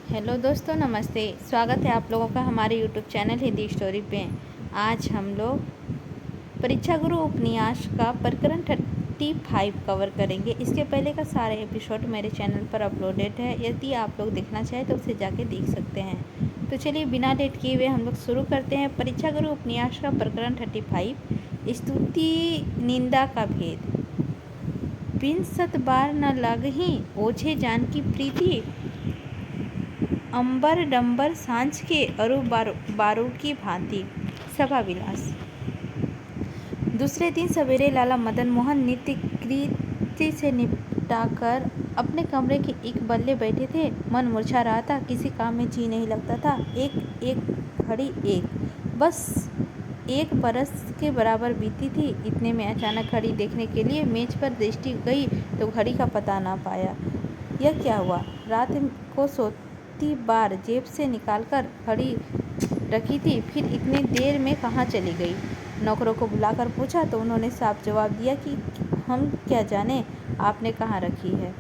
Hello दोस्तों, नमस्ते। स्वागत है आप लोगों का हमारे यूट्यूब चैनल हिंदी स्टोरी पे। आज हम लोग परीक्षा गुरु उपन्यास का प्रकरण 35 कवर करेंगे। इसके पहले का सारे एपिसोड मेरे चैनल पर अपलोडेड है। यदि आप लोग देखना चाहें तो उसे जाके देख सकते हैं। तो चलिए बिना लेट किए हुए हम लोग शुरू करते हैं। परीक्षा गुरु उपन्यास का प्रकरण 35, स्तुति निंदा का भेद। बिन सत बार न लगहीं ओझे जान की प्रीति, अंबर डंबर सांझ के अरु बारूद की भांति। सभा विलास। दूसरे दिन सवेरे लाला मदन मोहन नित्य कृत्य से निपटाकर अपने कमरे के एक बल्ले बैठे थे। मन मुरझा रहा था, किसी काम में जी नहीं लगता था। एक घड़ी बस 1 बरस के बराबर बीती थी। इतने में अचानक घड़ी देखने के लिए मेज पर दृष्टि गई तो घड़ी का पता ना पाया। यह क्या हुआ? रात को सोती बार जेब से निकालकर घड़ी रखी थी, फिर इतनी देर में कहाँ चली गई? नौकरों को बुलाकर पूछा तो उन्होंने साफ जवाब दिया कि हम क्या जाने आपने कहाँ रखी है।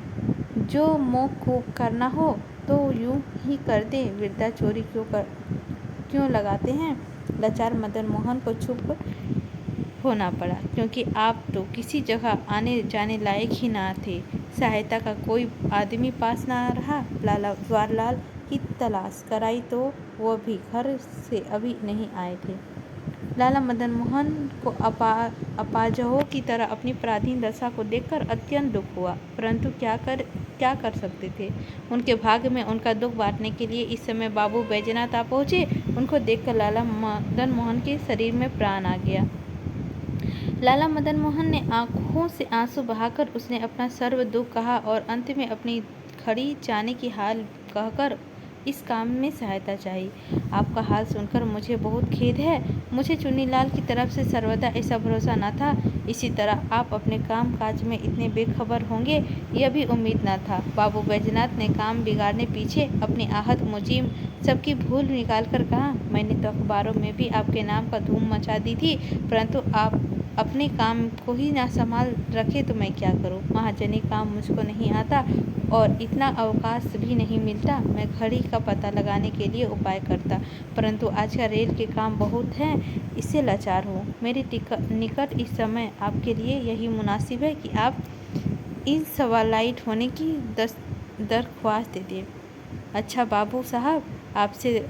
जो मोह को करना हो तो यूं ही कर दे, वृद्धा चोरी क्यों लगाते हैं? लाचार मदन मोहन को चुप होना पड़ा, क्योंकि आप तो किसी जगह आने जाने लायक ही ना थे। सहायता का कोई आदमी पास ना रहा। जवाहरलाल की तलाश कराई तो वह भी घर से अभी नहीं आए थे। लाला मदन मोहन को अपाजहों की तरह अपनी पराधीन दशा को देखकर अत्यंत दुख हुआ, परंतु क्या कर सकते थे। उनके भाग्य में उनका दुख बांटने के लिए इस समय बाबू बैजनाथ आ पहुँचे। उनको देखकर लाला मदन मोहन के शरीर में प्राण आ गया। लाला मदन मोहन ने आंखों से आंसू बहाकर उसने अपना सर्व दुख कहा और अंत में अपनी घड़ी जाने की हाल कहकर इस काम में सहायता चाहिए। आपका हाल सुनकर मुझे बहुत खेद है। मुझे चुन्नीलाल की तरफ से सर्वदा ऐसा भरोसा न था। इसी तरह आप अपने काम काज में इतने बेखबर होंगे यह भी उम्मीद न था। बाबू बैजनाथ ने काम बिगाड़ने पीछे अपनी आहत मुजीम सबकी भूल निकालकर कहा, मैंने तो अखबारों में भी आपके नाम का धूम मचा दी थी, परंतु आप अपने काम को ही ना संभाल रखे तो मैं क्या करूं। महाजनी काम मुझको नहीं आता और इतना अवकाश भी नहीं मिलता। मैं घड़ी का पता लगाने के लिए उपाय करता, परंतु आज का रेल के काम बहुत हैं, इससे लाचार हूँ। मेरे निकट इस समय आपके लिए यही मुनासिब है कि आप इन सवालाइट होने की दरख्वास्त दे दें। अच्छा बाबू साहब, आपसे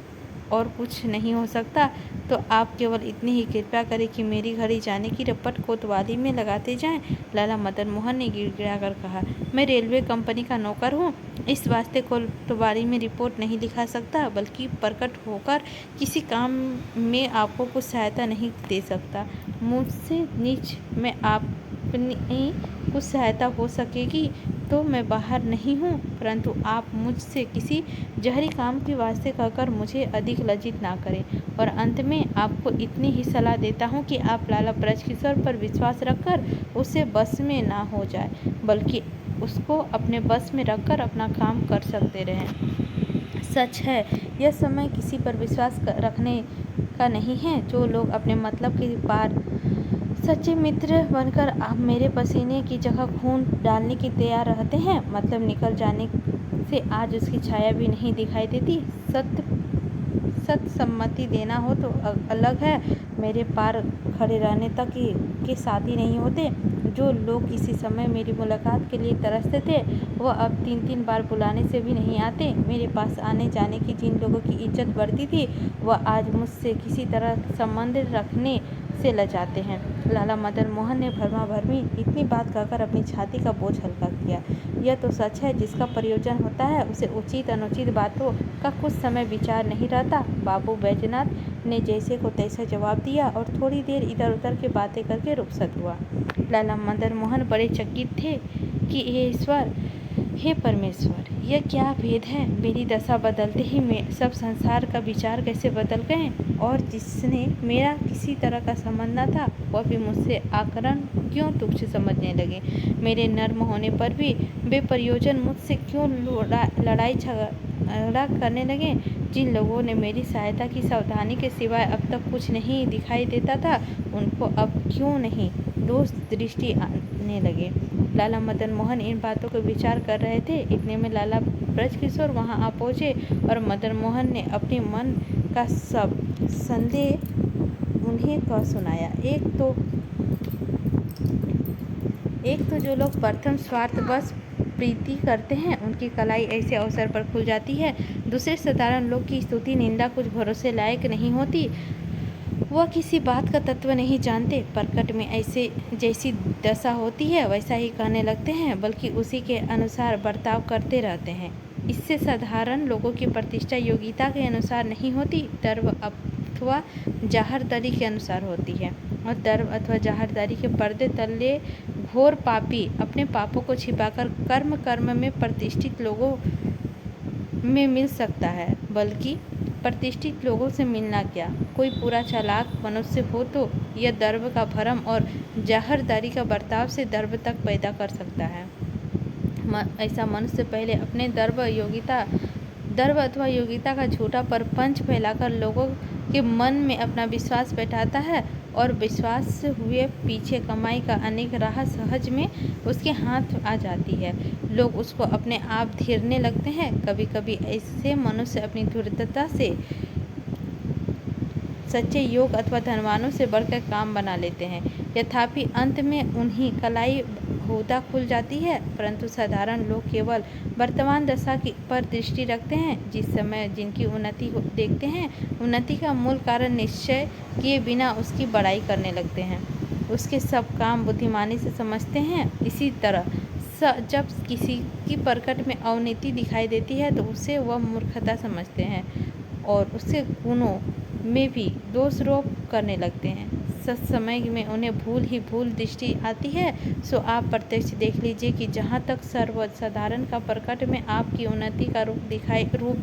और कुछ नहीं हो सकता तो आप केवल इतनी ही कृपया करें कि मेरी घड़ी जाने की रपट कोतवाली में लगाते जाएं। लाला मदन मोहन ने गिड़गिड़ाकर कहा, मैं रेलवे कंपनी का नौकर हूँ, इस वास्ते कोतवाली में रिपोर्ट नहीं लिखा सकता, बल्कि प्रकट होकर किसी काम में आपको कुछ सहायता नहीं दे सकता। मुझसे नीच में अपनी कुछ सहायता हो सकेगी तो मैं बाहर नहीं हूँ, परंतु आप मुझसे किसी जहरी काम के वास्ते कहकर मुझे अधिक लज्जित ना करें। और अंत में आपको इतनी ही सलाह देता हूँ कि आप लाला ब्रजकिशोर पर विश्वास रखकर उसे बस में ना हो जाए, बल्कि उसको अपने बस में रखकर अपना काम कर सकते रहें। सच है, यह समय किसी पर विश्वास रखने का नहीं है। जो लोग अपने मतलब के पार सच्चे मित्र बनकर आप मेरे पसीने की जगह खून डालने के तैयार रहते हैं, मतलब निकल जाने से आज उसकी छाया भी नहीं दिखाई देती। सत सम्मति देना हो तो अलग है, मेरे पार खड़े रहने तक के साथी नहीं होते। जो लोग किसी समय मेरी मुलाकात के लिए तरसते थे वह अब 3-3 बार बुलाने से भी नहीं आते। मेरे पास आने जाने की जिन लोगों की इज्जत बढ़ती थी वह आज मुझसे किसी तरह संबंध रखने से लजाते हैं। लाला मदन मोहन ने भरमाभरमी इतनी बात कहकर अपनी छाती का बोझ हल्का किया। यह तो सच है, जिसका प्रयोजन होता है उसे उचित अनुचित बातों का कुछ समय विचार नहीं रहता। बाबू बैजनाथ ने जैसे को तैसा जवाब दिया और थोड़ी देर इधर उधर की बातें करके रुखसत हुआ। लाला मदन मोहन बड़े चकित थे कि हे ईश्वर, हे परमेश्वर, यह क्या भेद है। मेरी दशा बदलते ही मैं सब संसार का विचार कैसे बदल गए, और जिसने मेरा किसी तरह का संबंध न था वह भी मुझसे आकरण क्यों तुच्छ समझने लगे। मेरे नर्म होने पर भी बेप्रयोजन मुझसे क्यों लड़ाई झगड़ा करने लगे। जिन लोगों ने मेरी सहायता की सावधानी के सिवाय अब तक कुछ नहीं दिखाई देता था, उनको अब क्यों नहीं दोष दृष्टि आने लगे। लाला मदन मोहन इन बातों को विचार कर रहे थे। इतने में लाला ब्रजकिशोर वहां आ पहुंचे और मदन मोहन ने अपने मन का सब संदेह उन्हें कह सुनाया। एक तो जो लोग प्रथम स्वार्थवश प्रीति करते हैं उनकी कलाई ऐसे अवसर पर खुल जाती है। दूसरे साधारण लोग की स्तुति निंदा कुछ भरोसे लायक नहीं होती। वह किसी बात का तत्व नहीं जानते। प्रकट में ऐसे जैसी दशा होती है वैसा ही कहने लगते हैं, बल्कि उसी के अनुसार बर्ताव करते रहते हैं। इससे साधारण लोगों की प्रतिष्ठा योग्यता के अनुसार नहीं होती, गर्व अथवा जाहरदारी के अनुसार होती है। और गर्व अथवा जाहरदारी के पर्दे तले घोर पापी अपने पापों को छिपाकर कर्म में प्रतिष्ठित लोगों में मिल सकता है, बल्कि प्रतिष्ठित लोगों से मिलना क्या, कोई पूरा चालाक मनुष्य हो तो यह गर्व का भरम और जाहरदारी का बर्ताव से गर्व तक पैदा कर सकता है। ऐसा मनुष्य पहले अपने गर्व अथवा योग्यता का झूठा परपंच फैलाकर लोगों के मन में अपना विश्वास बैठाता है और विश्वास हुए पीछे कमाई का अनेक राह सहज में उसके हाथ आ जाती है। लोग उसको अपने आप धीरने लगते हैं। कभी कभी ऐसे मनुष्य अपनी धूर्तता से सच्चे योग अथवा धनवानों से बढ़कर काम बना लेते हैं। यथापि अंत में उन्हीं कलाई बहुधा खुल जाती है। परंतु साधारण लोग केवल वर्तमान दशा पर दृष्टि रखते हैं। जिस समय जिनकी उन्नति देखते हैं, उन्नति का मूल कारण निश्चय किए बिना उसकी बड़ाई करने लगते हैं। उसके सब काम बुद्धिमानी से समझते हैं। इसी तरह जब किसी की प्रकट में अवनीति दिखाई देती है तो उसे वह मूर्खता समझते हैं और उसके गुणों में भी दोषारोप करने लगते हैं। सच समय में उन्हें भूल ही भूल दृष्टि आती है। सो आप प्रत्यक्ष देख लीजिए कि जहाँ तक सर्वसाधारण का प्रकट में आपकी उन्नति का रूप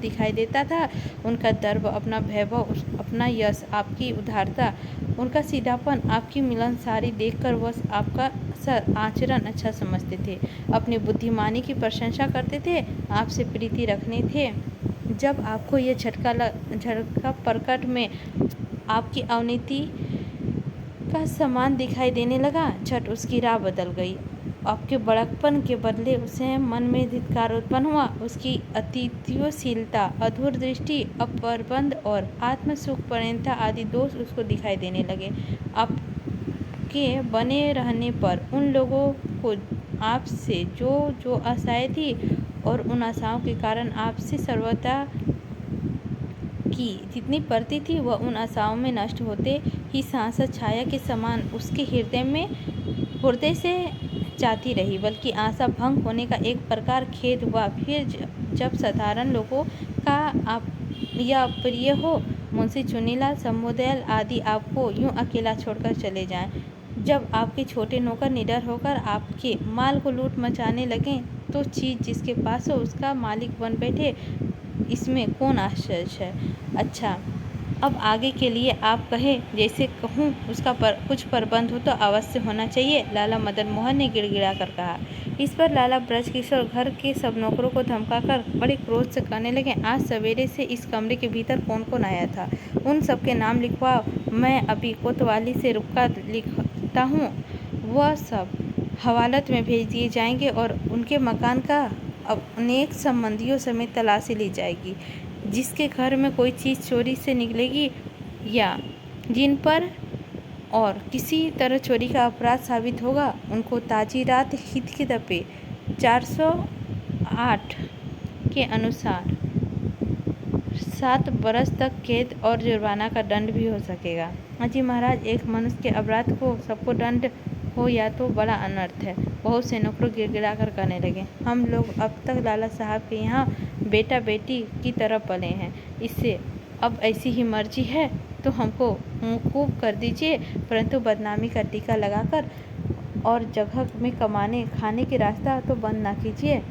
दिखाई देता था, उनका गर्व, अपना वैभव, अपना यश, आपकी उदारता, उनका सीधापन, आपकी मिलनसारी देखकर वह आपका आचरण अच्छा समझते थे, अपनी बुद्धिमानी की प्रशंसा करते थे, आपसे प्रीति रखने थे। जब आपको यह झटका प्रकट में आपकी अवनीति का समान दिखाई देने लगा, झट उसकी राह बदल गई। आपके बड़कपन के बदले उसे मन में धिक्कार उत्पन्न हुआ। उसकी अतिथ्यशीलता, अधूर दृष्टि, अप्रबंध और आत्मसुखपरता आदि दोष उसको दिखाई देने लगे। आपके बने रहने पर उन लोगों को आपसे जो आशाएं थी और उन आशाओं के कारण आपसे सर्वथा की जितनी प्रति थी वह उन आशाओं में नष्ट होते ही सांसद छाया के समान उसके हृदय से जाती रही, बल्कि आशा भंग होने का एक प्रकार खेद हुआ। फिर जब साधारण लोगों का आप या प्रिय हो, मुंशी चुनीलाल, शंभुदयाल आदि आपको यूं अकेला छोड़कर चले जाएं, जब आपके छोटे नौकर निडर होकर आपके माल को लूट मचाने लगें, तो चीज़ जिसके पास हो उसका मालिक बन बैठे, इसमें कौन आश्चर्य है। अच्छा, अब आगे के लिए आप कहें, जैसे कहूँ उसका कुछ प्रबंध हो तो अवश्य होना चाहिए, लाला मदन मोहन ने गिड़गिड़ा कर कहा। इस पर लाला ब्रजकिशोर घर के सब नौकरों को धमकाकर बड़े क्रोध से कहने लगे, आज सवेरे से इस कमरे के भीतर कौन कौन आया था, उन सबके नाम लिखवाओ। मैं अभी कोतवाली से रुका लिखता हूँ। वह सब हवालत में भेज दिए जाएंगे और उनके मकान का अनेक संबंधियों समेत तलाशी ली जाएगी। जिसके घर में कोई चीज़ चोरी से निकलेगी या जिन पर और किसी तरह चोरी का अपराध साबित होगा, उनको ताजीरात हित के दफे 408 के अनुसार 7 बरस तक कैद और जुर्माना का दंड भी हो सकेगा। अजी महाराज, एक मनुष्य के अपराध को सबको दंड हो या तो बड़ा अनर्थ है। बहुत से नौकर गिड़गिड़ा कर कहने लगे, हम लोग अब तक लाला साहब के यहाँ बेटा बेटी की तरह पले हैं, इससे अब ऐसी ही मर्जी है तो हमको मौकूफ कर दीजिए, परंतु बदनामी का टीका लगाकर और जगह में कमाने खाने के रास्ता तो बंद ना कीजिए।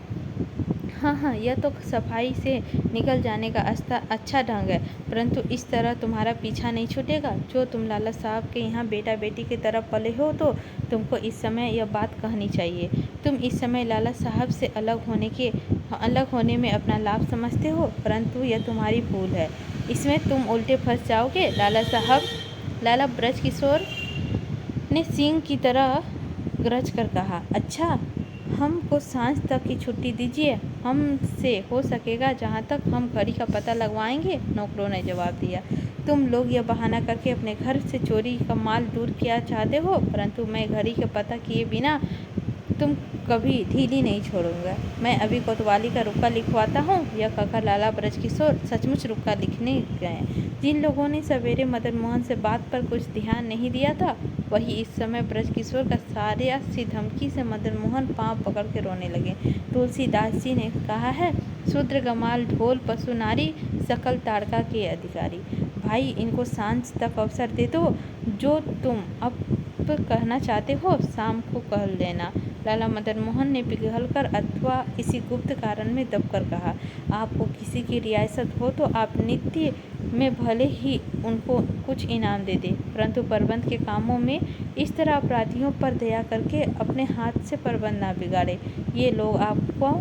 हाँ, यह तो सफाई से निकल जाने का अच्छा ढंग है, परंतु इस तरह तुम्हारा पीछा नहीं छूटेगा। जो तुम लाला साहब के यहाँ बेटा बेटी की तरफ पले हो तो तुमको इस समय यह बात कहनी चाहिए। तुम इस समय लाला साहब से अलग होने में अपना लाभ समझते हो, परंतु यह तुम्हारी भूल है। इसमें तुम उल्टे फंस जाओगे। लाला ब्रजकिशोर ने सींग की तरह गरज कर कहा, अच्छा, हमको सांझ तक की छुट्टी दीजिए, हमसे हो सकेगा जहाँ तक हम घड़ी का पता लगवाएंगे। नौकरों ने जवाब दिया, तुम लोग यह बहाना करके अपने घर से चोरी का माल दूर किया चाहते हो, परंतु मैं घड़ी का पता किए बिना तुम कभी ढीली नहीं छोड़ूंगा। मैं अभी कोतवाली का रुक्का लिखवाता हूँ। यह कहकर लाला ब्रजकिशोर सचमुच रुक्का लिखने गए। जिन लोगों ने सवेरे मदन मोहन से बात पर कुछ ध्यान नहीं दिया था, वही इस समय ब्रजकिशोर का सारे सी धमकी से मदन मोहन पाँव पकड़ के रोने लगे। तुलसीदास जी ने कहा है, शूद्र गमाल ढोल पशु नारी सकल ताड़का के अधिकारी। भाई, इनको सांझ तक अवसर दे दो। जो तुम अब कहना चाहते हो शाम को कह लेना। लाला मदन मोहन ने पिघलकर अथवा किसी गुप्त कारण में दबकर कहा, आपको किसी की रियासत हो तो आप नित्य में भले ही उनको कुछ इनाम दे दें, परंतु प्रबंध के कामों में इस तरह अपराधियों पर दया करके अपने हाथ से प्रबंध ना बिगाड़े। ये लोग आपको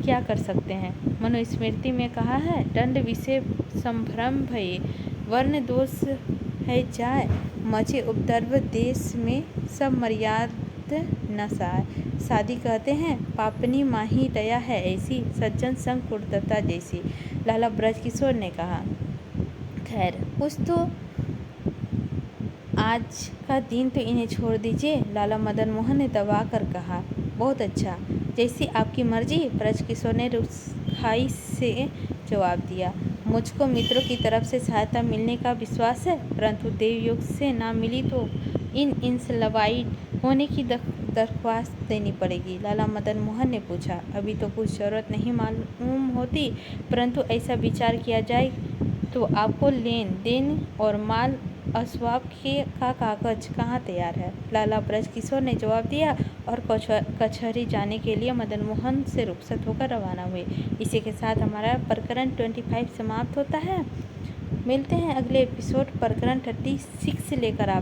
क्या कर सकते हैं? मनुस्मृति में कहा है, दंड विषय संभ्रम भये, वर्ण दोष है जाय, मचे उपद्रव देश में, सब मर्याद न साय। सादी कहते हैं, पापनी माही दया है ऐसी, सज्जन संग कुटदता जैसी। लाला ब्रजकिशोर ने कहा, खैर, कुछ तो आज का दिन तो इन्हें छोड़ दीजिए। लाला मदन मोहन ने दबा कर कहा, बहुत अच्छा, जैसी आपकी मर्जी। ब्रजकिशोर ने रुखाई से जवाब दिया, मुझको मित्रों की तरफ से सहायता मिलने का विश्वास है, परंतु देवयोग से ना मिली तो इन इंसलवाइड होने की दरख्वास्त देनी पड़ेगी। लाला मदन मोहन ने पूछा, अभी तो कुछ जरूरत नहीं मालूम होती, परंतु ऐसा विचार किया जाए तो आपको लेन देन और माल अस्वाब का कागज कहाँ तैयार है? लाला ब्रजकिशोर ने जवाब दिया और कचहरी जाने के लिए मदन मोहन से रुखसत होकर रवाना हुए। इसी के साथ हमारा प्रकरण 25 समाप्त होता है। मिलते हैं अगले एपिसोड प्रकरण 36 लेकर। आप